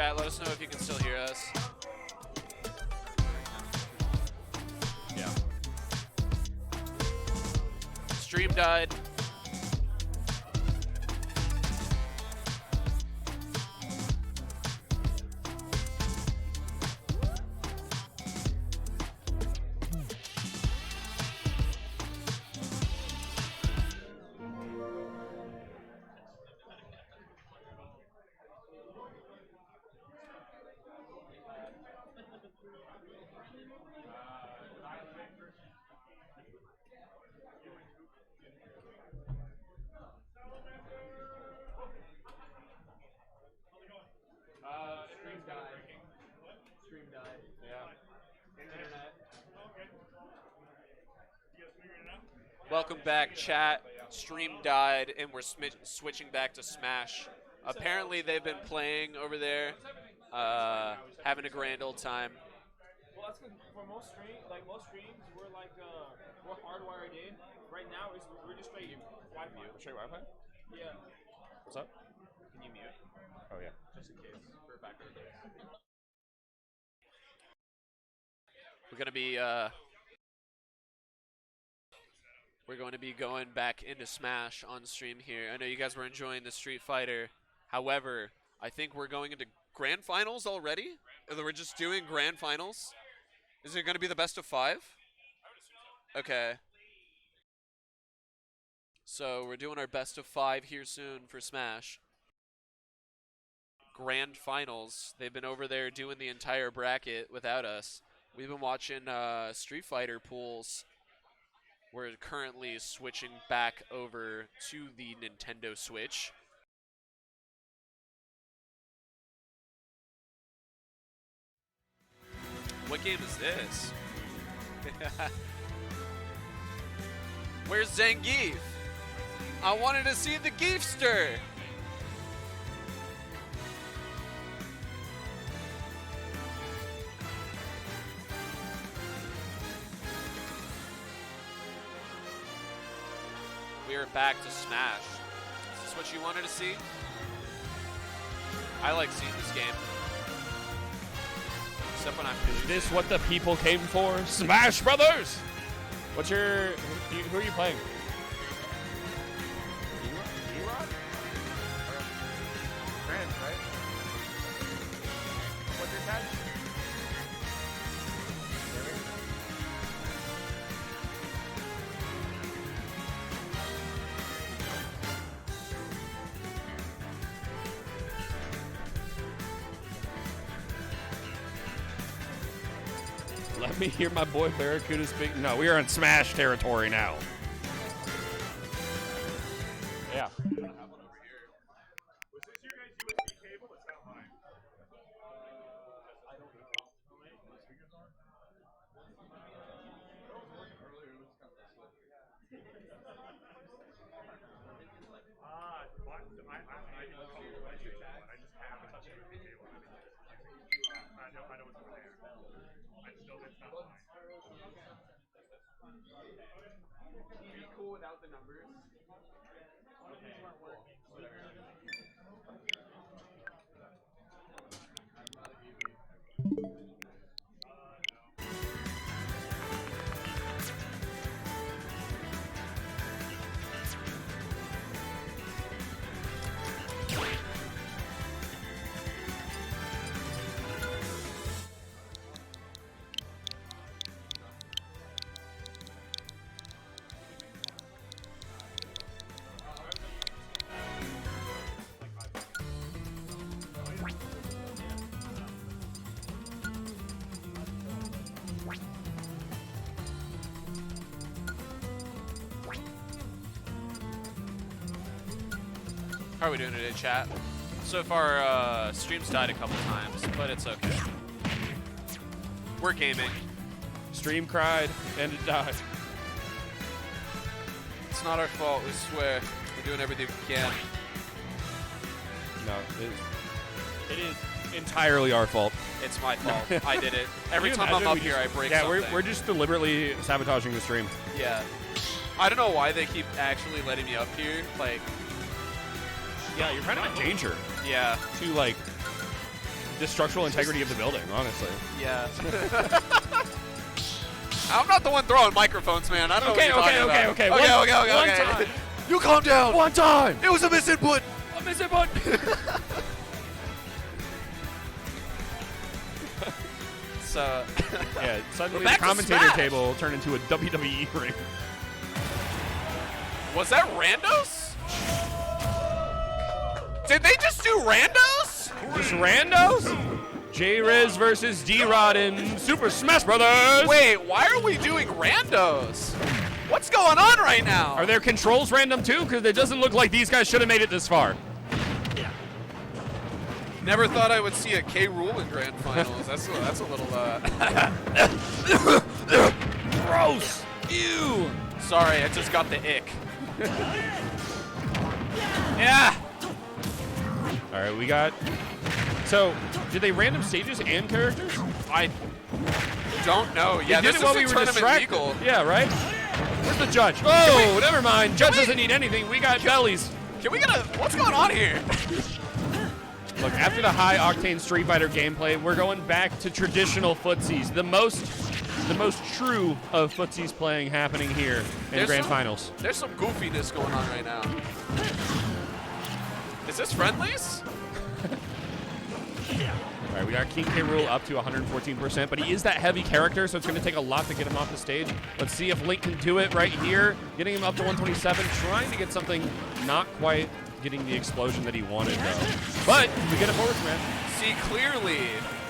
Chat, let us know if you can still hear us. Yeah. Stream died. Stream died. Stream died. Yeah. Internet. Welcome back, chat. Stream died, and we're switching back to Smash. Apparently, they've been playing over there, having a grand old time. Well, that's good. For most streams, we're hardwired in. Right now, we're just straight Wi-Fi. Straight Wi-Fi? Yeah. What's up? Can you mute? Oh, yeah. Just in case. For backup days. We're going to be going back into Smash on stream here. I know you guys were enjoying the Street Fighter. However, I think we're going into Grand Finals already? Or we're just doing Grand Finals? Is it going to be the best of 5? Okay. So we're doing our best of 5 here soon for Smash. Grand Finals. They've been over there doing the entire bracket without us. We've been watching Street Fighter pools. We're currently switching back over to the Nintendo Switch. What game is this? Where's Zangief? I wanted to see the Geefster. We are back to Smash. Is this what you wanted to see? I like seeing this game. Except when I'm Is this what the people came for? Smash Brothers! What's your... Who are you playing? E-Rod? Trans, right? What's your tag? Let me hear my boy Barracuda speak. No, we are in Smash territory now. Yeah. Was this your guys' USB cable? It's not mine. I don't know. Speakers on? I just haven't touched the cable. I know what's over there. I just know it's not mine. Be cool without the numbers. Okay, cool. How are we doing today, chat? So far, stream's died a couple times, but it's okay. We're gaming. Stream cried and it died. It's not our fault, we swear. We're doing everything we can. No, it is entirely our fault. It's my fault. I did it. Every time I'm up here, I break something. Yeah, we're just deliberately sabotaging the stream. Yeah. I don't know why they keep actually letting me up here. Like, yeah, you're kind of in danger. Yeah. To, like, the structural integrity of the building, honestly. Yeah. I'm not the one throwing microphones, man. I don't know what you're talking about. Okay. One One time. You calm down. One time. It was a misinput. A misinput. So. Yeah, suddenly We're the back to commentator Smash. table turned into a WWE ring. Was that randos? Did they just do randos? Just randos? J-Riz versus D-Rod in Super Smash Brothers. Wait, why are we doing randos? What's going on right now? Are their controls random too? Because it doesn't look like these guys should have made it this far. Never thought I would see a K. Rool in grand finals. That's a little. Gross. Ew. Sorry, I just got the ick. Yeah. All right, we got. So, did they random stages and characters? I don't know. Yeah, They did this it while is we a were tournament distracted. legal. Yeah, right. Where's the judge? Oh, never mind. Judge doesn't need anything. We got bellies. Can we get a? What's going on here? Look, after the high octane Street Fighter gameplay, we're going back to traditional footsies. The most true of footsies playing happening here in There's grand some- finals. There's some goofiness going on right now. Is this friendlies? All right, we got King K. Rool up to 114%, but he is that heavy character, so it's going to take a lot to get him off the stage. Let's see if Link can do it right here, getting him up to 127, trying to get something not quite getting the explosion that he wanted, though. But we get a forward smash. See, clearly,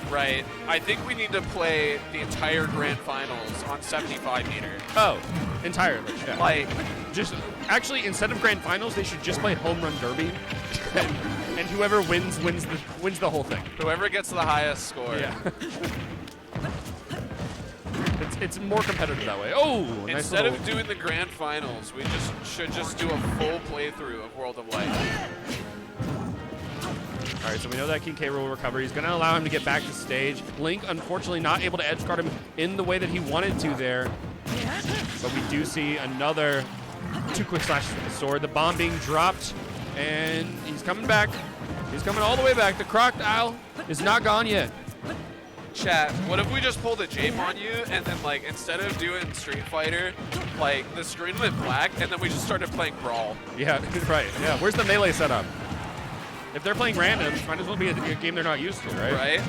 right, I think we need to play the entire grand finals on 75 meter. Oh, entirely. Yeah. Like, Just actually, instead of grand finals, they should just play home run derby, and whoever wins the whole thing. whoever gets the highest score. Yeah. it's more competitive that way. Oh, nice Instead little, of doing the grand finals, we should just do a full playthrough of World of Light. All right, so we know that King K. Rool recovery is going to allow him to get back to stage. Link, unfortunately, not able to edge guard him in the way that he wanted to there. But we do see another 2 quick slashes with the sword. The bomb being dropped, and he's coming back. He's coming all the way back. The crocodile is not gone yet. Chat, what if we just pulled a Jape on you and then, like, instead of doing Street Fighter, like, the screen went black and then we just started playing Brawl? Yeah, right. Yeah, where's the melee setup? If they're playing randoms, might as well be a game they're not used to, right? Right?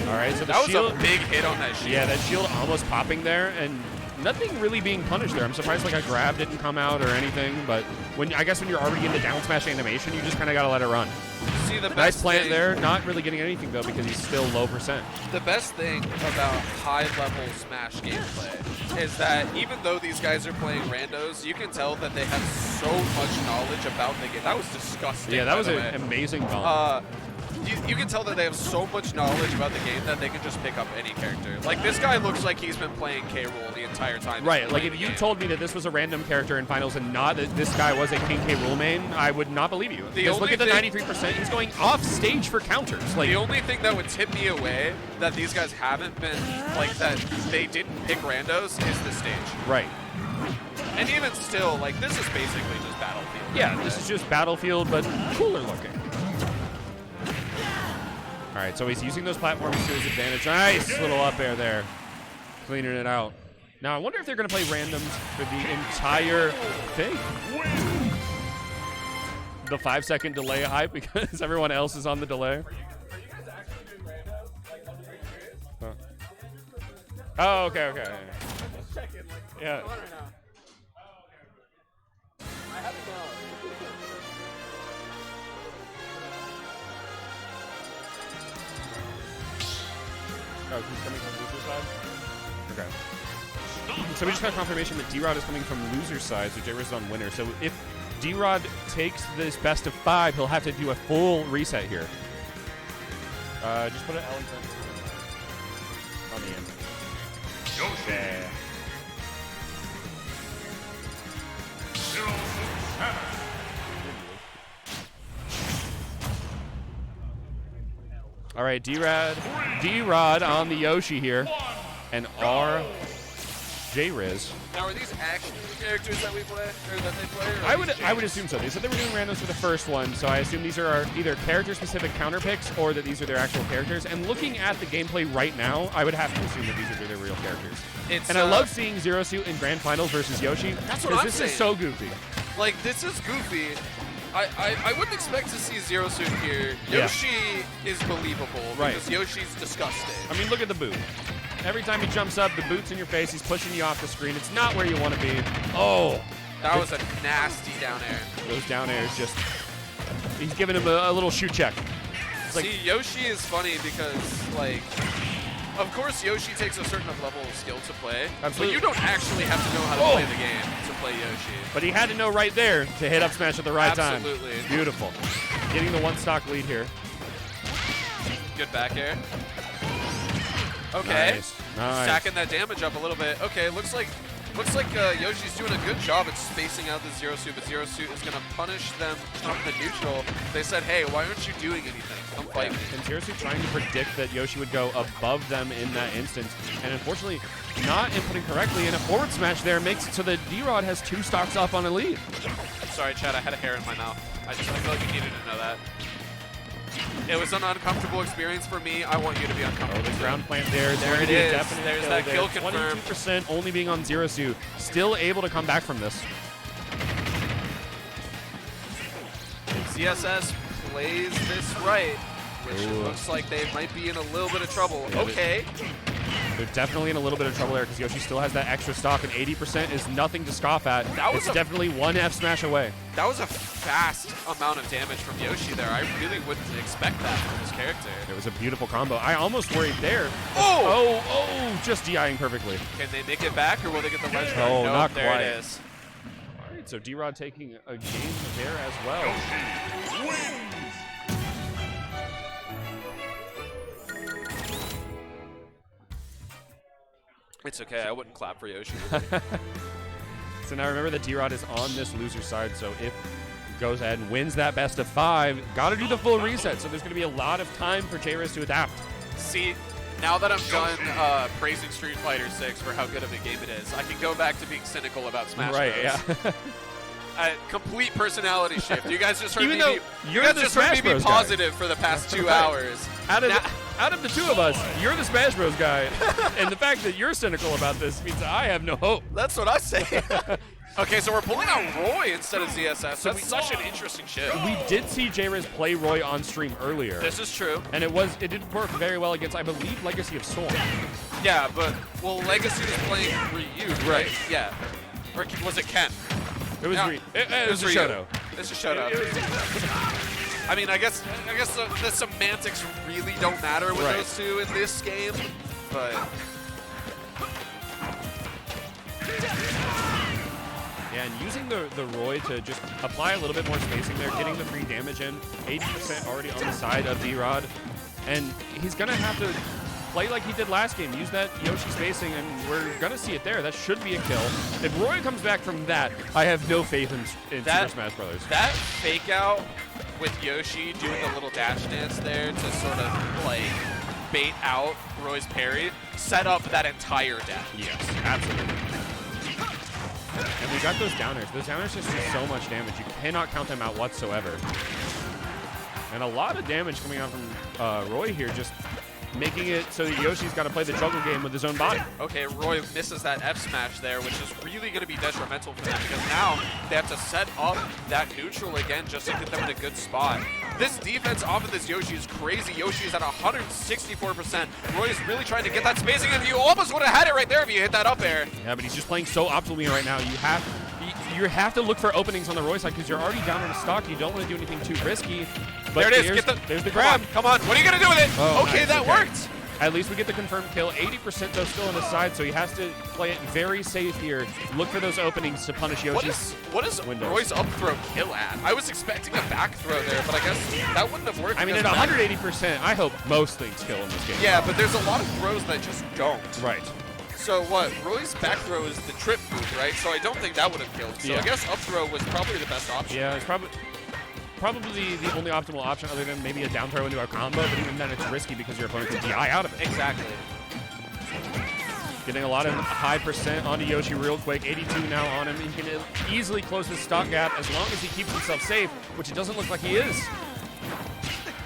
All right, so the That was shield. a big hit on that shield. Yeah, that shield almost popping there, and nothing really being punished there. I'm surprised like a grab didn't come out or anything, but I guess when you're already in the down smash animation, you just kind of got to let it run. See, the Nice best plant thing, there, not really getting anything though because he's still low percent. The best thing about high-level Smash gameplay is that even though these guys are playing randos, you can tell that they have so much knowledge about the game. That was disgusting. Yeah, that by was the an way. amazing bump. You can tell that they have so much knowledge about the game that they can just pick up any character. Like, this guy looks like he's been playing K. Rool the entire time. he's Right, been like playing if the you game. told me that this was a random character in finals and not that this guy was a King K. Rool main, I would not believe you. Because look only at the thing- 93%, he's going off stage for counters. Like, The only thing that would tip me away that these guys haven't been, like, that they didn't pick randos is the stage. right. And even still, like, this is basically just Battlefield. Yeah, this is just Battlefield, but cooler looking. All right, so he's using those platforms to his advantage. Nice little up air there, cleaning it out. Now, I wonder if they're going to play randoms for the entire thing. The 5-second delay hype because everyone else is on the delay. Huh. Oh, okay. Yeah. Oh, he's coming from loser side? Okay. So we just got confirmation that D-Rod is coming from loser side, so J-Riz is on winner. So if D-Rod takes this best of 5, he'll have to do a full reset here. Just put an L on the end. Yeah. All right, D-Rod on the Yoshi here. And RJ J-Riz. Now, are these actually the characters that we play, or that they play? Or I are would these I would changed? assume so. They said they were doing randoms for the first one, so I assume these are either character-specific counter picks or that these are their actual characters. And looking at the gameplay right now, I would have to assume that these are their real characters. It's, And I love seeing Zero Suit in Grand Finals versus Yoshi. That's what 'cause I'm this saying. is so goofy. Like, this is goofy. I wouldn't expect to see Zero Suit here. Yeah. Yoshi is believable Right. because Yoshi's disgusting. I mean, look at the boot. Every time he jumps up, the boot's in your face. He's pushing you off the screen. It's not where you want to be. Oh, That was a nasty down air. those down airs just... He's giving him a little shoe check. It's like, See, Yoshi is funny because, like, of course Yoshi takes a certain level of skill to play, Absolutely. but you don't actually have to know how to Oh. play the game to play Yoshi. but he had to know right there to hit up smash at the right Absolutely. time. Beautiful. Getting the one stock lead here. Good back air. Okay. Nice. Stacking that damage up a little bit. Okay, looks like Yoshi's doing a good job at spacing out the Zero Suit, but Zero Suit is going to punish them from the neutral. They said, hey, why aren't you doing anything? Come fight me. And Zero Suit trying to predict that Yoshi would go above them in that instance. And unfortunately, not inputting correctly. And a forward smash there makes it so that D-Rod has 2 stocks up on a lead. Sorry, Chad, I had a hair in my mouth. I feel like you needed to know that. It was an uncomfortable experience for me. I want you to be Oh, uncomfortable. the ground plant there. It's There going it to be a is. definite There's kill that there. kill confirmed. 22% only being on Zero Suit. Still able to come back from this. CSS plays this right, which it Ooh. looks like they might be in a little bit of trouble. Yeah, Okay. They're definitely in a little bit of trouble there because Yoshi still has that extra stock, and 80% is nothing to scoff at. That was it's a- definitely one F smash away. That was a fast amount of damage from Yoshi there. I really wouldn't expect that from his character. It was a beautiful combo. I almost worried there. Oh! Oh, just DIing perfectly. Can they make it back, or will they get the ledge? Oh, Nope, not there quite. it is. All right, so D-Rod taking a game there as well. It's okay. I wouldn't clap for Yoshi. So now remember that D-Rod is on this loser side, so if he goes ahead and wins that best of 5, got to do the full reset, so there's going to be a lot of time for J-Riz to adapt. See, now that I'm done praising Street Fighter 6 for how good of a game it is, I can go back to being cynical about Smash Right, Bros. yeah. Complete personality shift. You guys just heard Even me though be, you're you guys the just heard Smash me be Bros. guy. positive for the past 2 Right. hours. Out of, Now- out of the 2 of us, you're the Smash Bros. guy, and the fact that you're cynical about this means that I have no hope. That's what I say. Okay, so we're pulling out Roy instead of ZSS. That's such an interesting shift. We did see J-Riz play Roy on stream earlier, This is true. and it did work very well against, I believe, Legacy of Storm. Yeah, but, well, Legacy was playing Ryu, right? Yeah. Or was it Ken? It was, Yeah. it was a Ryu. Shoto. It's a Shoto. I mean, I guess the semantics really don't matter with Right. those two in this game, but Yeah, and using the Roy to just apply a little bit more spacing there, getting the free damage in, 80% already on the side of D-Rod, and he's going to have to play like he did last game, use that Yoshi spacing, and we're going to see it there. That should be a kill. If Roy comes back from that, I have no faith in Super Smash Brothers. that fake out with Yoshi doing the little dash dance there to sort of like bait out Roy's parry set up that entire dash. Yes, absolutely. And we got those downers. Those downers just do so much damage. You cannot count them out whatsoever. And a lot of damage coming out from Roy here, just making it so that Yoshi's got to play the juggle game with his own body. Okay, Roy misses that F smash there, which is really going to be detrimental for them because now they have to set up that neutral again just to get them in a good spot. This defense off of this Yoshi is crazy. Yoshi is at 164%. Roy is really trying to get that spacing, and you almost would have had it right there if you hit that up air. Yeah, but he's just playing so optimally right now. You have to look for openings on the Roy side because you're already down on a stock. You don't want to do anything too risky. But There it is. There's the Come grab. on, come on. What are you going to do with it? Oh, okay, nice, that okay. worked. At least we get the confirmed kill. 80% though still on his side, so he has to play it very safe here. Look for those openings to punish Yoshi's. What is windows. Roy's up throw kill at? I was expecting a back throw there, but I guess that wouldn't have worked. I mean, at because 180%, I hope most things kill in this game. yeah, but there's a lot of throws that just don't. Right. So what? Roy's back throw is the trip move, right? So I don't think that would have killed. So Yeah. I guess up throw was probably the best option. Yeah, it's probably the only optimal option other than maybe a down throw into a combo, but even then it's risky because your opponent can DI out of it. Exactly. Getting a lot of high percent onto Yoshi real quick. 82 now on him. He can easily close his stock gap as long as he keeps himself safe, which it doesn't look like he is.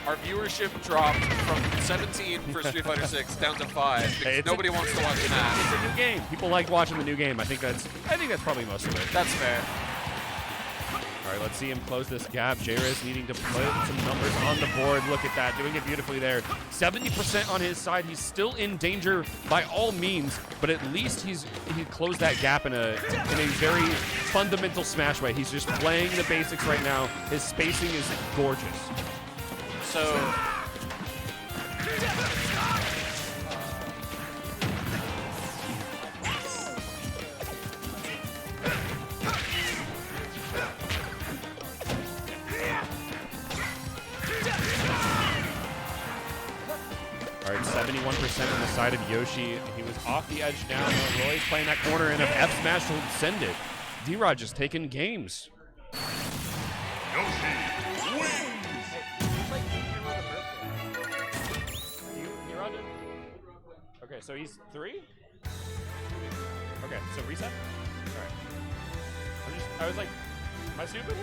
Our viewership dropped from 17 for Street Fighter 6 down to 5 because Hey, nobody wants to watch Smash. It's a new game. People like watching the new game. I think that's probably most of it. That's fair. All right, let's see him close this gap. J-Riz needing to put some numbers on the board. Look at that, doing it beautifully there. 70% on his side. He's still in danger by all means, but at least he closed that gap in a very fundamental Smash way. He's just playing the basics right now. His spacing is gorgeous. So All right, 71% on the side of Yoshi. He was off the edge now. Roy's playing that corner, and if F smash will send it. D-Rod just taking games. Okay, so he's 3? Okay, so reset? Alright. I was like, am I stupid?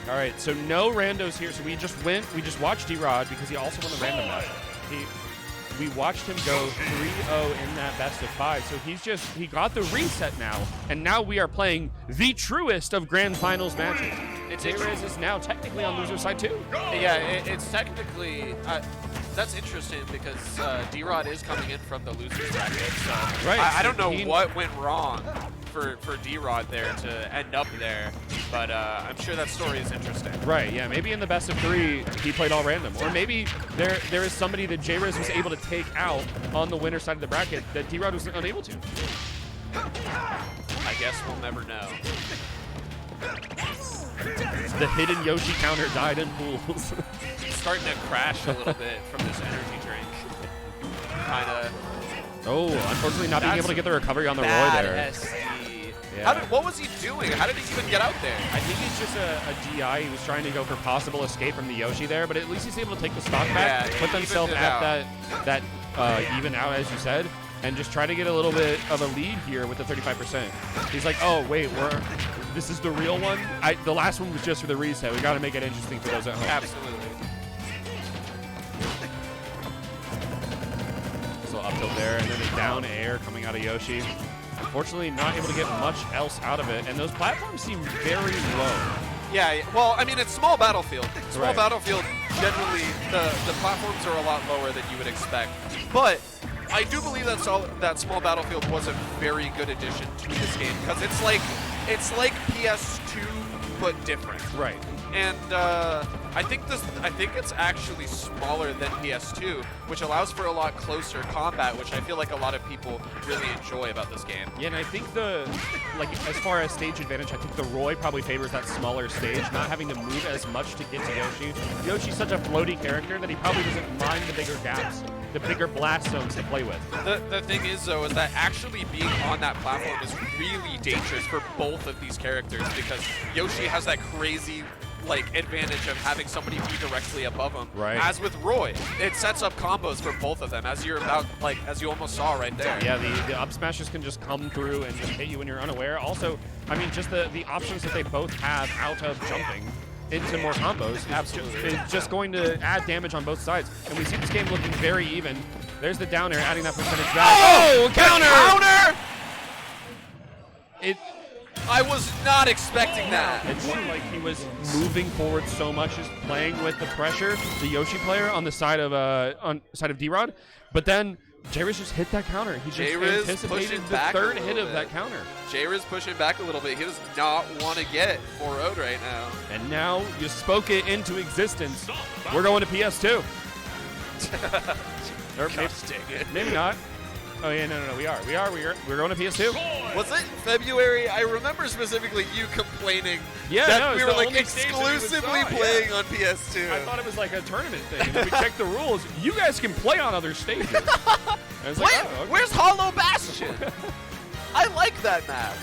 All right, so no randos here. So we just watched D-Rod because he also won the random match. We watched him go 3-0 in that best of 5. So he got the reset now, and now we are playing the truest of grand finals matches. J-Riz is now technically on loser side too. yeah, it's technically that's interesting because D-Rod is coming in from the losers bracket. So right, I don't know what went wrong for D-Rod there to end up there, but I'm sure that story is interesting. Right, yeah, maybe in the best of 3 he played all random, or maybe there is somebody that J-Riz was able to take out on the winner side of the bracket that D-Rod was unable to. I guess we'll never know. The hidden Yoshi counter died in pools. Starting to crash a little bit from this energy drink. Kind of. Oh, unfortunately not being able to get the recovery on the Roy bad there. SD. Yeah. What was he doing? How did he even get out there? I think it's just a DI. He was trying to go for possible escape from the Yoshi there, but at least he's able to take the stock back, Yeah, put he themselves evened it at that even out, as you said, and just try to get a little bit of a lead here with the 35%. He's like, oh, wait, this is the real one? The last one was just for the reset. We got to make it interesting for those at home. Absolutely. So up tilt there, and then a down air coming out of Yoshi. Unfortunately, not able to get much else out of it, and those platforms seem very low. Yeah, well, I mean, it's small battlefield. Small Right. battlefield, generally, the platforms are a lot lower than you would expect. But I do believe that small battlefield was a very good addition to this game, because it's like PS2, but different. Right. And I think it's actually smaller than PS2, which allows for a lot closer combat, which I feel like a lot of people really enjoy about this game. Yeah, and I think as far as stage advantage, I think the Roy probably favors that smaller stage, not having to move as much to get to Yoshi. Yoshi's such a floaty character that he probably doesn't mind the bigger gaps, the bigger blast zones to play with. The thing is, though, is that actually being on that platform is really dangerous for both of these characters, because Yoshi has that crazy advantage of having somebody be directly above him. Right. As with Roy, it sets up combos for both of them, as you almost saw right there. Yeah, the up smashes can just come through and just hit you when you're unaware. Also, I mean, just the options that they both have out of jumping into more combos is just going to add damage on both sides. And we see this game looking very even. There's the down air, adding that percentage back. Oh, counter! I was not expecting that. It seemed like he was moving forward so much, just playing with the pressure, the Yoshi player on the side of D-Rod. But then J-Riz just hit that counter. He just J-Riz anticipated the back third a hit little of bit. that counter. J-Riz pushing back a little bit. He does not want to get 4-0'd right now. And now you spoke it into existence. We're going to PS2. Or Gosh dang it. maybe not. Oh yeah, no, we are. We're going to PS2. Was it in February? I remember specifically you complaining Yeah, that no, we it's were the like only stage that we exclusively saw, yeah. playing on PS2. I thought it was like a tournament thing. And then we checked the rules. You guys can play on other stages. And I was like, oh, okay. Where's Hollow Bastion? I like that map.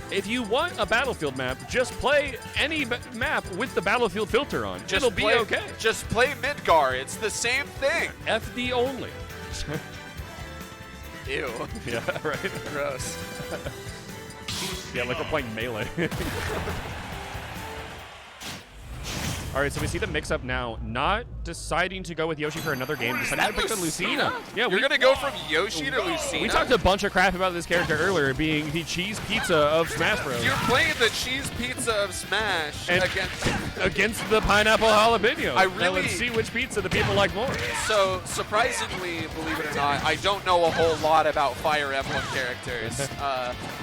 If you want a Battlefield map, just play any map with the Battlefield filter on. It'll be okay. Just play Midgar. It's the same thing. FD only. Ew. Yeah, right. Gross. Yeah, like we're playing Melee. All right, so we see the mix-up now. Not deciding to go with Yoshi for another game. Deciding to pick the Lucina. Yeah, You're going to go from Yoshi to Lucina? We talked a bunch of crap about this character earlier being the cheese pizza of Smash Bros. You're playing the cheese pizza of Smash And against the pineapple jalapeno. Now let's see which pizza the people like more. So, surprisingly, believe it or not, I don't know a whole lot about Fire Emblem characters.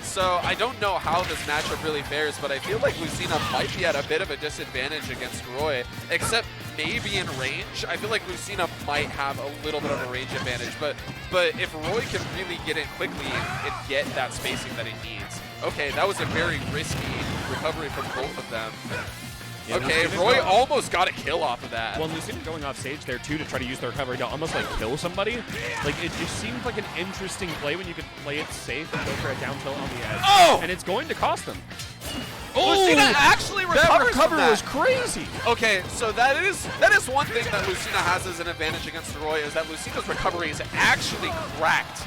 So I don't know how this matchup really fares, but I feel like Lucina might be at a bit of a disadvantage against Roy, except maybe in range. I feel like Lucina might have a little bit of a range advantage, but if Roy can really get in quickly and get that spacing that he needs. Okay, that was a very risky recovery from both of them. Yeah, okay, Roy almost got a kill off of that. Well, Lucina going off stage there too to try to use the recovery to almost like kill somebody. Like it just seems like an interesting play when you can play it safe and go for a down tilt on the edge. Oh! And it's going to cost them. Lucina actually recovers That recovery from that. was crazy. Okay, so that is one thing that Lucina has as an advantage against Roy, is that Lucina's recovery is actually cracked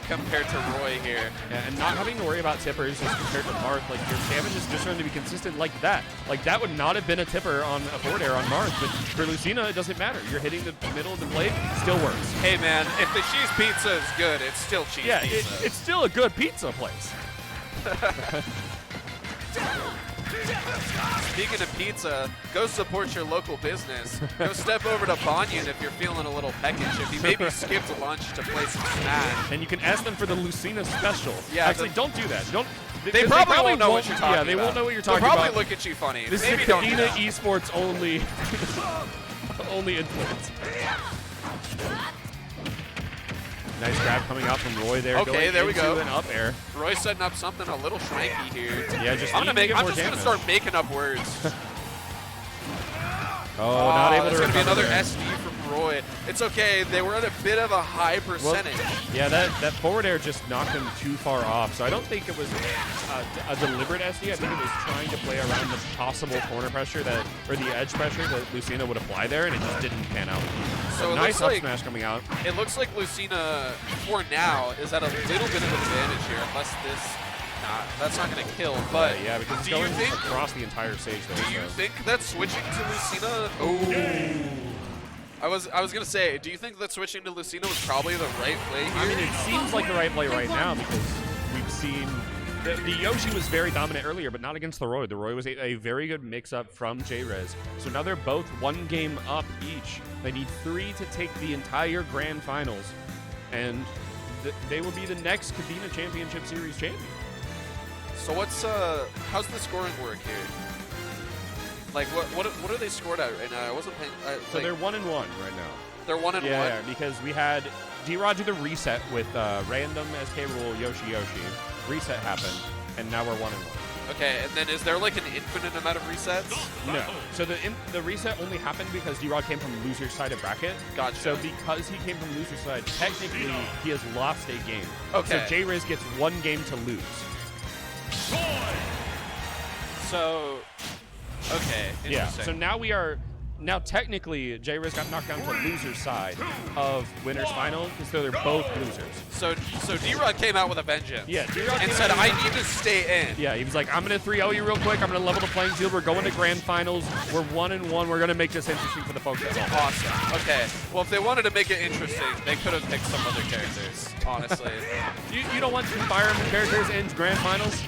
compared to Roy here. Yeah, and not having to worry about tippers as compared to Marth, like your damage is just going to be consistent like that. Like that would not have been a tipper on a forward air on Marth, but for Lucina it doesn't matter. You're hitting the middle of the blade, still works. Hey man, if the cheese pizza is good, it's still cheese pizza. It's still a good pizza place. Speaking of pizza, go support your local business. Go step over to Banyan if you're feeling a little peckish. If you maybe skipped lunch to play some Smash. And you can ask them for the Lucina special. Yeah, Actually, don't do that. Don't. They probably won't know what you're talking about. Yeah, they won't know what you're talking They'll about. probably look at you funny. This maybe is a don't do Kadena that. Esports only, only influence. Nice grab coming out from Roy there. Okay, going there we into go. An up air. Roy's setting up something a little shranky here. Yeah, just I'm needing to get just more gonna damage. start making up words. Oh, not able to It's gonna be recover another there. SD from Roy. It's okay. They were at a bit of a high percentage. Yeah, that forward air just knocked him too far off. So I don't think it was a deliberate SD. I think it was trying to play around the possible corner pressure or the edge pressure that Lucina would apply there, and it just didn't pan out. So it nice looks up like, smash coming out. It looks like Lucina, for now, is at a little bit of an advantage here, unless this. That's not going to kill, but Yeah, because it's do you going think across the entire stage there. Do you so. think that switching to Lucina? I was gonna say, do you think that switching to Lucina was probably the right play here? I mean, it seems like the right play right now because we've seen the Yoshi was very dominant earlier, but not against the Roy. The Roy was a very good mix-up from J-Rez. So now they're both one game up each. They need 3 to take the entire Grand Finals, and they will be the next Kadena Championship Series champion. So how's the scoring work here? Like what are they scored at right now? I wasn't paying. So they're 1-1 right now. They're 1-1. Yeah, because we had D-Rod do the reset with random SK rule Yoshi. Reset happened, and now we're 1-1. Okay, and then is there like an infinite amount of resets? No. So the reset only happened because D-Rod came from loser's side of bracket. Gotcha. So because he came from loser's side, technically he has lost a game. Okay. So J-Riz gets 1 game to lose. So, okay, Yeah. interesting. So now technically J-Riz got knocked down to loser's side of winner's final because they're both losers. So D-Rod came out with a vengeance. Yeah, D-Rod and came said, out I with- need to stay in. Yeah, he was like, I'm going to 3-0 you real quick. I'm going to level the playing field. We're going to grand finals. We're 1-1. We're going to make this interesting for the folks at home. Awesome. Okay. Well, if they wanted to make it interesting, they could have picked some other characters, honestly. You don't want some Fire Emblem characters in grand finals?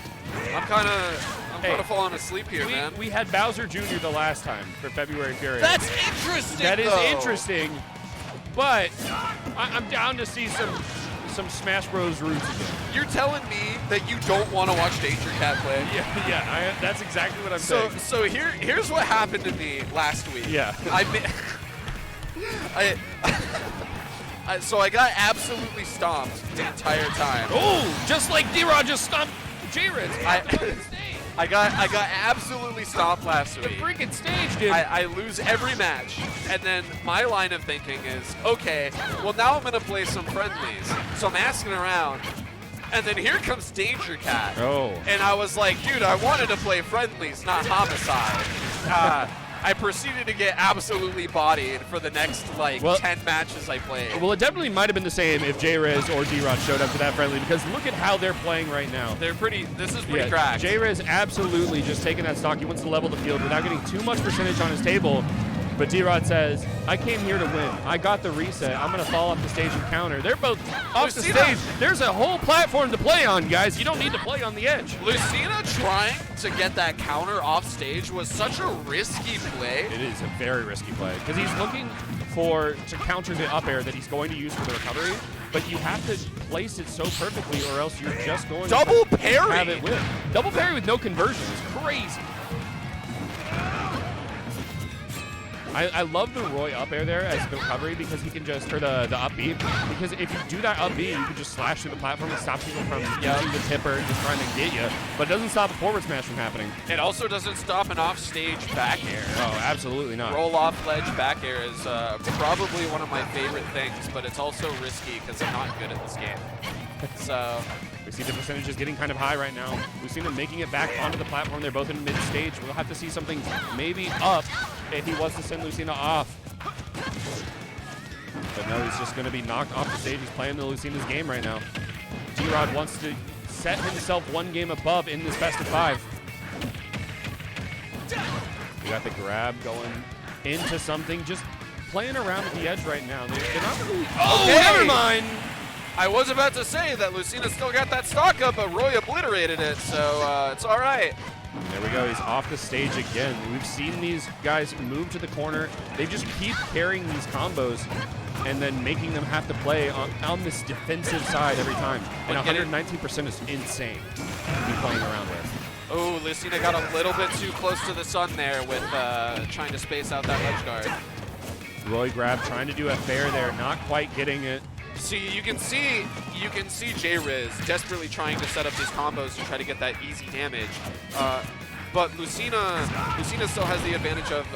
I'm kind of falling asleep here, man. We had Bowser Jr. the last time for February Fury. That's interesting, That is though. interesting, but I'm down to see some Smash Bros. Roots again. You're telling me that you don't want to watch Danger Cat play? Yeah, that's exactly what I'm saying. So here's what happened to me last week. Yeah. So I got absolutely stomped the entire time. Oh, just like D-Rod just stomped J-Riz. I got absolutely stomped last The week. freaking stage, dude. I lose every match, and then my line of thinking is, okay, well now I'm gonna play some friendlies. So I'm asking around, and then here comes Danger Cat. Oh. And I was like, dude, I wanted to play friendlies, not homicide. I proceeded to get absolutely bodied for the next, like, 10 matches I played. Well, it definitely might have been the same if J-Riz or D-Rod showed up to that friendly, because look at how they're playing right now. This is pretty cracked. J-Riz absolutely just taking that stock. He wants to level the field without getting too much percentage on his table. But D-Rod says, I came here to win. I got the reset. I'm going to fall off the stage and counter. They're both off the stage. There's a whole platform to play on, guys. You don't need to play on the edge. Lucina trying to get that counter off stage was such a risky play. It is a very risky play because he's looking to counter the up air that he's going to use for the recovery, but you have to place it so perfectly or else you're just going Double to parry. have it win. Double parry with no conversion is crazy. I love the Roy up air there as the recovery because he can just, or the up B, because if you do that up B, you can just slash through the platform and stop people from using the tipper and just trying to get you, but it doesn't stop a forward smash from happening. It also doesn't stop an off-stage back air. Oh, absolutely not. Roll-off ledge back air is probably one of my favorite things, but it's also risky because I'm not good at this game. So we see the percentages getting kind of high right now. We've seen them making it back onto the platform. They're both in mid-stage. We'll have to see something maybe up if he wants to send Lucina off. But no, he's just going to be knocked off the stage. He's playing the Lucina's game right now. D-Rod wants to set himself one game above in this best of 5. We got the grab going into something, just playing around at the edge right now. They're not really... Oh, okay. Never mind. I was about to say that Lucina still got that stock up, but Roy obliterated it, so it's all right. There we go. He's off the stage again. We've seen these guys move to the corner. They just keep carrying these combos and then making them have to play on this defensive side every time. And 119% is insane to be playing around there. Oh, Lucina got a little bit too close to the sun there with trying to space out that ledge guard. Roy grab trying to do a fair there, not quite getting it. See, you can see J-Riz desperately trying to set up these combos to try to get that easy damage. But Lucina still has the advantage of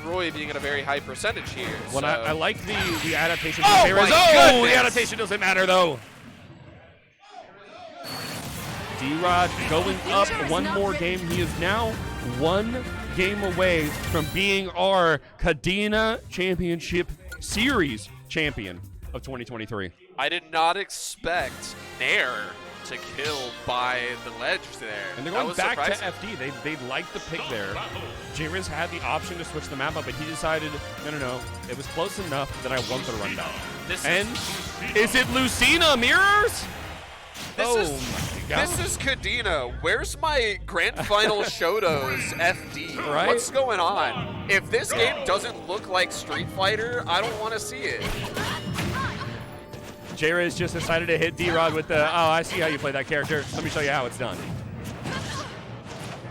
Roy being at a very high percentage here. Well, so. I like the adaptation. Oh, J-Riz. my Oh, goodness. the adaptation doesn't matter though. D-Rod going up one more game. He is now one game away from being our Cadena Championship Series champion of 2023. I did not expect Nair to kill by the ledge there. And they're That going was back surprising. to FD. They like the pick there. J-Riz had the option to switch the map up, but he decided, no. It was close enough that I want the rundown. This Is it Lucina Mirrors? This my God. This is Cadena. Where's my grand final Shoto's FD? Right? What's going on? If this game doesn't look like Street Fighter, I don't want to see it. J-Riz just decided to hit D-Rod with the, I see how you play that character. Let me show you how it's done.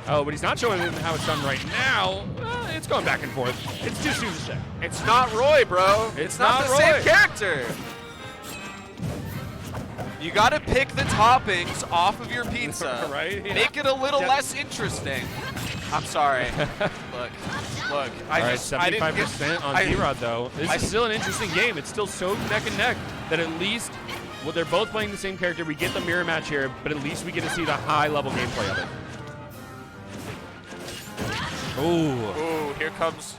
Oh, but he's not showing him how it's done right now. It's going back and forth. It's too soon to say. It's not Roy, bro. It's not not the Roy. same character. You got to pick the toppings off of your pizza. Right? Yeah. Make it a little Yeah. less interesting. I'm sorry. Look. All right, 75% on D-Rod, though. This is still an interesting game. It's still so neck and neck that at least, well, they're both playing the same character. We get the mirror match here, but at least we get to see the high-level gameplay of it. Ooh. Here comes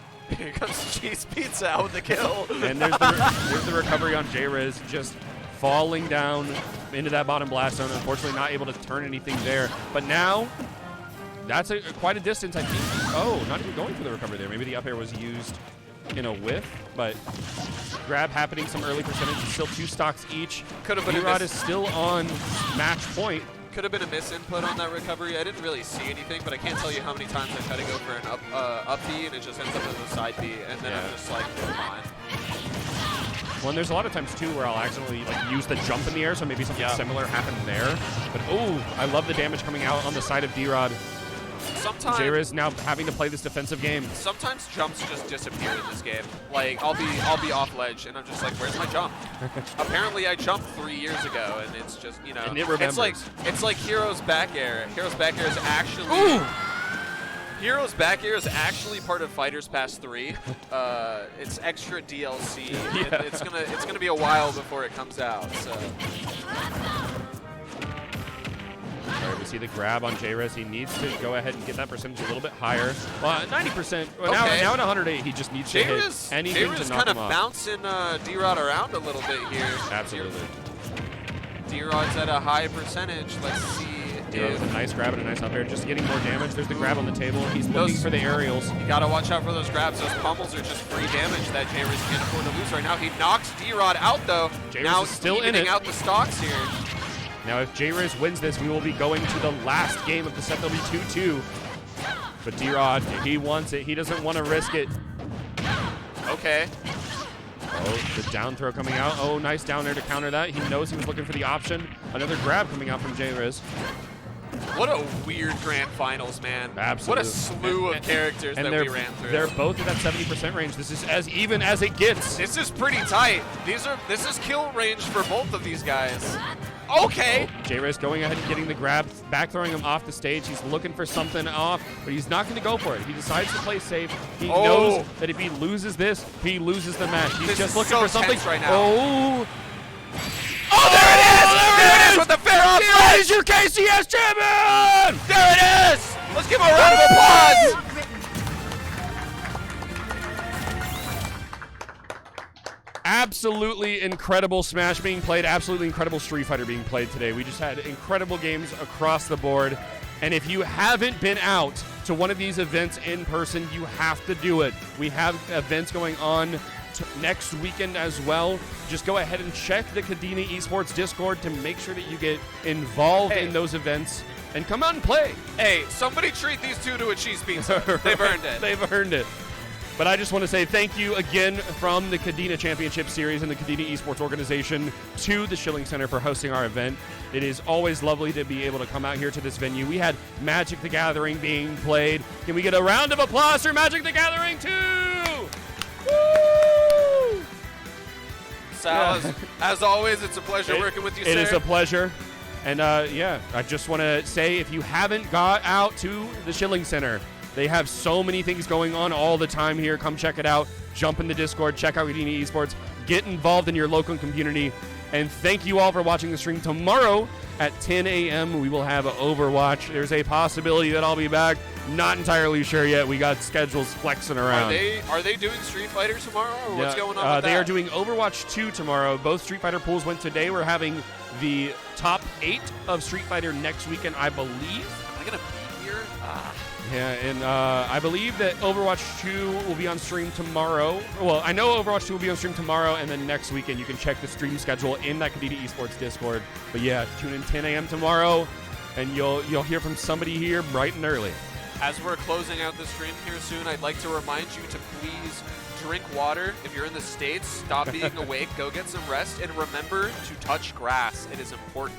Cheese Pizza out with the kill. And there's the recovery on J-Riz, just falling down into that bottom blast zone. Unfortunately, not able to turn anything there. But now, that's quite a distance, I think. Oh, not even going for the recovery there. Maybe the up air was used in a whiff, but grab happening, some early percentage. Still 2 stocks each. Could have been D-Rod is still on match point. Could have been a misinput on that recovery. I didn't really see anything, but I can't tell you how many times I try to go for an up B and it just ends up as a side B, and then I'm just like, come on. Well, and there's a lot of times too where I'll accidentally use the jump in the air, so maybe something similar happened there. But I love the damage coming out on the side of D-Rod. Sometimes J-Riz now having to play this defensive game. sometimes jumps just disappear in this game. Like I'll be off ledge and I'm just like, where's my jump? Apparently I jumped 3 years ago and it's just, you know, And it remembers. it's like Hero's back air. Hero's back air is actually Ooh! Hero's back air is actually part of Fighters Pass 3. It's extra DLC. Yeah. It's gonna be a while before it comes out. So All right, we see the grab on J-Riz. He needs to go ahead and get that percentage a little bit higher. Well, 90%. Well, Okay. now at 108, he just needs to hit J-Riz anything to knock kind of him off. bouncing D-Rod around a little bit here. Absolutely. D-Rod's at a high percentage. Let's see D-Rod with a if nice grab and a nice up air, just getting more damage. There's the grab on the table. He's looking Those- for the aerials. you gotta watch out for those grabs. Those pummels are just free damage that J-Riz can't afford to lose right now. He knocks D-Rod out though. J-Riz Now is still in evening it. out the stocks here. Now, if J-Riz wins this, we will be going to the last game of the set. There'll be 2-2. But D-Rod, he wants it. He doesn't want to risk it. Okay. Oh, the down throw coming out. Oh, nice down air to counter that. He knows he was looking for the option. Another grab coming out from J-Riz. What a weird grand finals, man. Absolutely. What a slew of characters And that we ran through. they're both at that 70% range. This is as even as it gets. This is pretty tight. This is kill range for both of these guys. Okay. Oh, J-Riz going ahead and getting the grab, back throwing him off the stage. He's looking for something off, but he's not going to go for it. He decides to play safe. He knows that if he loses this, he loses the match. He's This just is looking so for something. tense right now. Oh, Oh, there it is! There it is with the fair off J-Riz is your KCS champion! There it is! Let's give him a round of applause! Absolutely incredible Smash being played, absolutely incredible Street Fighter being played today. We just had incredible games across the board. And if you haven't been out to one of these events in person, you have to do it. We have events going on next weekend as well. Just go ahead and check the Kadena Esports Discord to make sure that you get involved in those events and come out and play. Hey, somebody treat these two to a cheese pizza. They've earned it. They've earned it. But I just want to say thank you again from the Kadena Championship Series and the Kadena Esports organization to the Schilling Center for hosting our event. It is always lovely to be able to come out here to this venue. We had Magic the Gathering being played. Can we get a round of applause for Magic the Gathering 2? Woo! Sal, Yeah. as always, it's a pleasure working with you, It sir. is a pleasure. And yeah, I just want to say if you haven't got out to the Schilling Center, they have so many things going on all the time here. Come check it out. Jump in the Discord. Check out Kadena Esports. Get involved in your local community. And thank you all for watching the stream. Tomorrow at 10 a.m. we will have Overwatch. There's a possibility that I'll be back. Not entirely sure yet. We got schedules flexing around. Are they doing Street Fighter tomorrow, or what's going on with They that? are doing Overwatch 2 tomorrow. Both Street Fighter pools went today. We're having the top 8 of Street Fighter next weekend, I believe. Am I gonna be here? Yeah, and I believe that Overwatch 2 will be on stream tomorrow. Well, I know Overwatch 2 will be on stream tomorrow, and then next weekend you can check the stream schedule in that Kadena Esports Discord. But yeah, tune in 10 a.m. tomorrow, and you'll hear from somebody here bright and early. As we're closing out the stream here soon, I'd like to remind you to please drink water. If you're in the States, stop being awake, go get some rest, and remember to touch grass. It is important.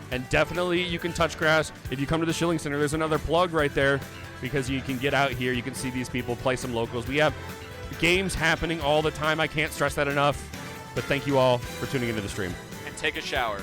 And definitely you can touch grass. If you come to the Schilling Center, there's another plug right there because you can get out here. You can see these people play some locals. We have games happening all the time. I can't stress that enough. But thank you all for tuning into the stream. And take a shower.